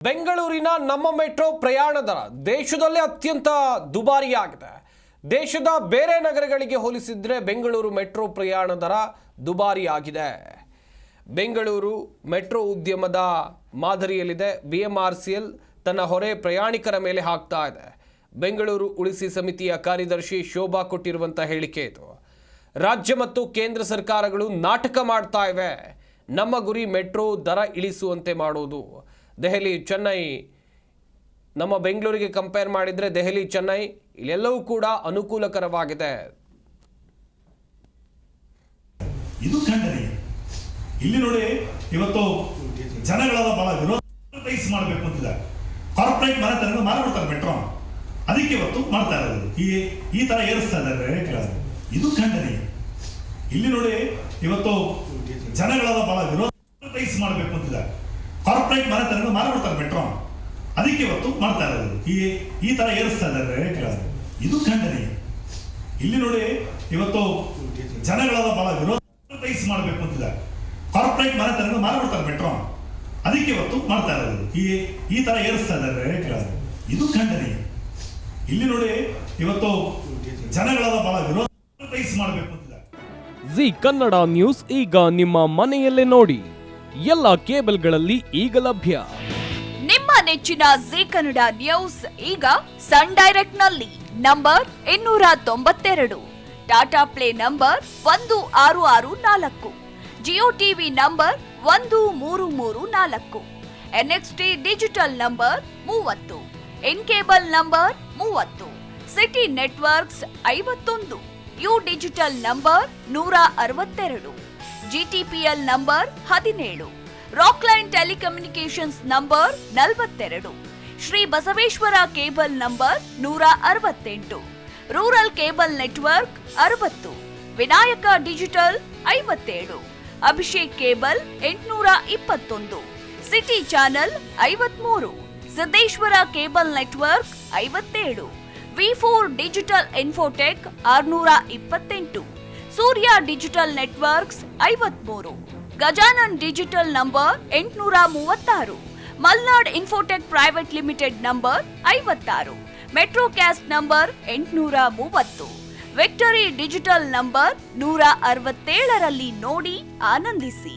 ಬೆಂಗಳೂರಿನ ನಮ್ಮ ಮೆಟ್ರೋ ಪ್ರಯಾಣ ದರ ದೇಶದಲ್ಲೇ ಅತ್ಯಂತ ದುಬಾರಿಯಾಗಿದೆ. ದೇಶದ ಬೇರೆ ನಗರಗಳಿಗೆ ಹೋಲಿಸಿದರೆ ಬೆಂಗಳೂರು ಮೆಟ್ರೋ ಪ್ರಯಾಣ ದರ ದುಬಾರಿಯಾಗಿದೆ. ಬೆಂಗಳೂರು ಮೆಟ್ರೋ ಉದ್ಯಮದ ಮಾದರಿಯಲ್ಲಿದೆ. BMRCL ತನ್ನ ಹೊರೆ ಪ್ರಯಾಣಿಕರ ಮೇಲೆ ಹಾಕ್ತಾ ಇದೆ. ಬೆಂಗಳೂರು ಉಳಿಸಿ ಸಮಿತಿಯ ಕಾರ್ಯದರ್ಶಿ ಶೋಭಾ ಕೊಟ್ಟಿರುವಂಥ ಹೇಳಿಕೆ ಇದು. ರಾಜ್ಯ ಮತ್ತು ಕೇಂದ್ರ ಸರ್ಕಾರಗಳು ನಾಟಕ ಮಾಡ್ತಾ ಇವೆ. ನಮ್ಮ ಗುರಿ ಮೆಟ್ರೋ ದರ ಇಳಿಸುವಂತೆ ಮಾಡೋದು. ದೆಹಲಿ ಚೆನ್ನೈ ನಮ್ಮ ಬೆಂಗಳೂರಿಗೆ ಕಂಪೇರ್ ಮಾಡಿದರೆ ದೆಹಲಿ ಚೆನ್ನೈ ಇಲ್ಲೆಲ್ಲವೂ ಕೂಡ ಅನುಕೂಲಕರವಾಗಿದೆ. ಇದು ಖಂಡನೀಯ. ಇಲ್ಲಿ ನೋಡಿ, ಇವತ್ತು ಜನಗಳ ಬಹಳ ವಿರೋಧ ಮಾಡಬೇಕು ಅಂತಿದ್ದಾರೆ. ಕಾರ್ಪೊರೇಟ್ ಮನೆತನ ಮಾರ್ಬಿಡ್ತಾರೆ ಮೆಟ್ರೋ, ಅದಕ್ಕೆ ಇವತ್ತು ಮಾಡ್ತಾ ಇರೋದು ಈ ತರ ಏರಿಸ್ತಾ ಇದ್ದಾರೆ. ಇದು ಖಂಡನೀಯ. ಇಲ್ಲಿ ನೋಡಿ, ಇವತ್ತು ಜನಗಳ ಬಹಳ ವಿರೋಧ ಮಾಡಬೇಕು ಅಂತಿದ್ದಾರೆ. ಕಾರ್ಪೊರೇಟ್ ಮನೆತನ ಮಾರ್ಬಿಡ್ತಾರೆ ಮೆಟ್ರೋ, ಅದಕ್ಕೆ ಇವತ್ತು ಮಾಡ್ತಾ ಇರೋದು ಈ ತರ ಏರಿಸ್ತಾ ಇದ್ದಾರೆ. ಇದು ಖಂಡನೀಯ. ಇಲ್ಲಿ ನೋಡಿ, ಇವತ್ತು ಜನಗಳ ಬಹಳ ವಿರೋಧ ಮಾಡಬೇಕು ಅಂತಿದ್ದಾರೆ. ಕಾರ್ಪೊರೇಟ್ ಮನೆತನ ಮಾರ್ಬಿಡ್ತಾರೆ ಮೆಟ್ರೋ, ಅದಕ್ಕೆ ಇವತ್ತು ಮಾಡ್ತಾ ಇರೋದು ಈ ತರ ಏರಿಸ್ತಾ ಇದ್ದಾರೆ. ಇದು ಖಂಡನೀಯ. ಇಲ್ಲಿ ನೋಡಿ, ಇವತ್ತು ಜನಗಳ ಬಹಳ ವಿರೋಧ ಮಾಡಬೇಕು ಅಂತಿದ್ದಾರೆ. ಜಿ ಕನ್ನಡ ನ್ಯೂಸ್ ಈಗ ನಿಮ್ಮ ಮನೆಯಲ್ಲೇ ನೋಡಿ. ಎಲ್ಲ ಕೇಬಲ್ಗಳಲ್ಲಿ ಈಗ ಲಭ್ಯ. ನಿಮ್ಮ ನೆಚ್ಚಿನ ಜಿ ಕನ್ನಡ ನ್ಯೂಸ್ ಈಗ ಸನ್ ಡೈರೆಕ್ಟ್ ನಲ್ಲಿ number 292, Tata play number 1664, Jio TV number 1334, NXT digital number 30, in cable number 30, city networks 51, U digital number 162, GTPL number 17, Rockline telecommunications number 42, Shri Basaveshwara cable number 168, rural cable network 60, Vinayaka digital 57, Abhishek cable 821, city channel 53, Siddeshwara cable network 57, V4 digital Infotech 628, Surya digital networks 53, Gajanan digital number 836, Malnad Infotech private limited number 56, Metro Cast number 830, Victory Digital number 167ರಲ್ಲಿ ನೋಡಿ ಆನಂದಿಸಿ.